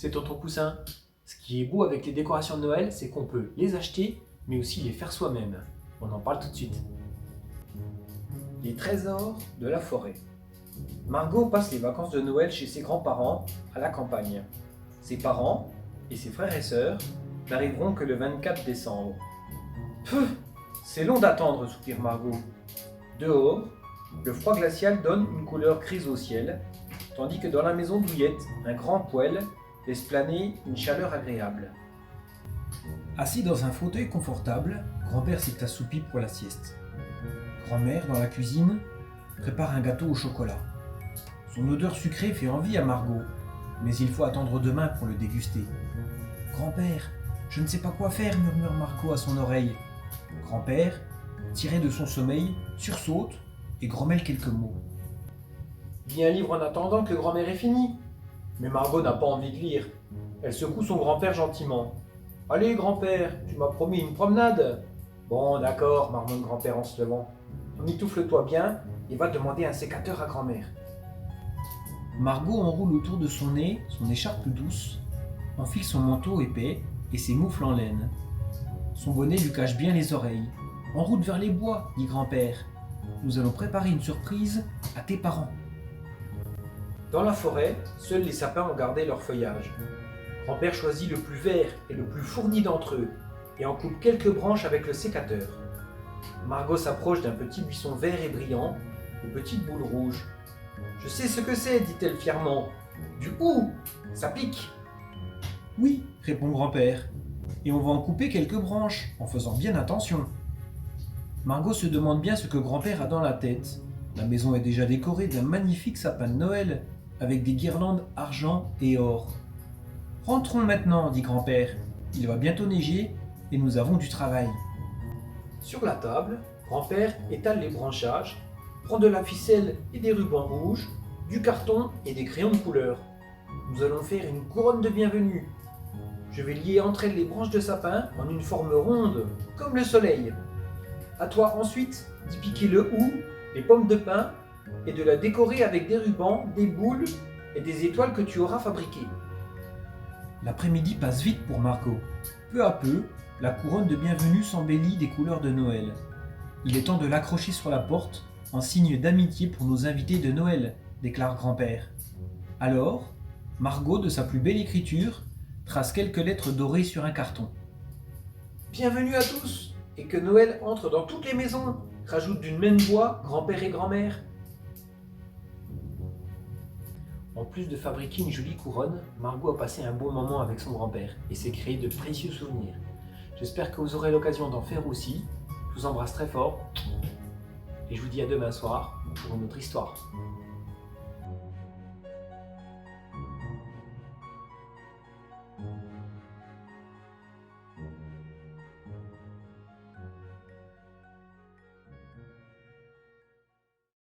c'est tonton Poussin. Ce qui est beau avec les décorations de Noël, c'est qu'on peut les acheter, mais aussi les faire soi-même. On en parle tout de suite. Les trésors de la forêt. Margot passe les vacances de Noël chez ses grands-parents à la campagne. Ses parents et ses frères et sœurs n'arriveront que le 24 décembre. Pfff, c'est long d'attendre, soupire Margot. Dehors, le froid glacial donne une couleur grise au ciel, tandis que dans la maison douillette, un grand poêle laisse planer une chaleur agréable. Assis dans un fauteuil confortable, grand-père s'est assoupi pour la sieste. Grand-mère, dans la cuisine, prépare un gâteau au chocolat. Son odeur sucrée fait envie à Margot, mais il faut attendre demain pour le déguster. Grand-père, je ne sais pas quoi faire, murmure Margot à son oreille. Grand-père, tiré de son sommeil, sursaute et grommelle quelques mots. Lis un livre en attendant que grand-mère ait fini. Mais Margot n'a pas envie de lire. Elle secoue son grand-père gentiment. Allez, grand-père, tu m'as promis une promenade. Bon, d'accord, marmonne grand-père en se levant. Emmitoufle-toi bien et va demander un sécateur à grand-mère. Margot enroule autour de son nez son écharpe douce, enfile son manteau épais et ses moufles en laine. Son bonnet lui cache bien les oreilles. En route vers les bois, dit grand-père. Nous allons préparer une surprise à tes parents. Dans la forêt, seuls les sapins ont gardé leur feuillage. Grand-père choisit le plus vert et le plus fourni d'entre eux et en coupe quelques branches avec le sécateur. Margot s'approche d'un petit buisson vert et brillant, aux petites boules rouges. « Je sais ce que c'est, dit-elle fièrement. Du hou, ça pique. » Oui, répond grand-père, et on va en couper quelques branches, en faisant bien attention. Margot se demande bien ce que grand-père a dans la tête. La maison est déjà décorée d'un magnifique sapin de Noël, avec des guirlandes argent et or. Rentrons maintenant, dit grand-père. Il va bientôt neiger et nous avons du travail. Sur la table, grand-père étale les branchages, prend de la ficelle et des rubans rouges, du carton et des crayons de couleur. Nous allons faire une couronne de bienvenue. Je vais lier entre elles les branches de sapin en une forme ronde, comme le soleil. À toi ensuite d'y piquer le hou, les pommes de pin et de la décorer avec des rubans, des boules et des étoiles que tu auras fabriquées. L'après-midi passe vite pour Margot. Peu à peu, la couronne de bienvenue s'embellit des couleurs de Noël. Il est temps de l'accrocher sur la porte en signe d'amitié pour nos invités de Noël, déclare grand-père. Alors, Margot, de sa plus belle écriture, trace quelques lettres dorées sur un carton. Bienvenue à tous, et que Noël entre dans toutes les maisons, rajoute d'une même voix grand-père et grand-mère. En plus de fabriquer une jolie couronne, Margot a passé un bon moment avec son grand-père et s'est créé de précieux souvenirs. J'espère que vous aurez l'occasion d'en faire aussi. Je vous embrasse très fort et je vous dis à demain soir pour une autre histoire.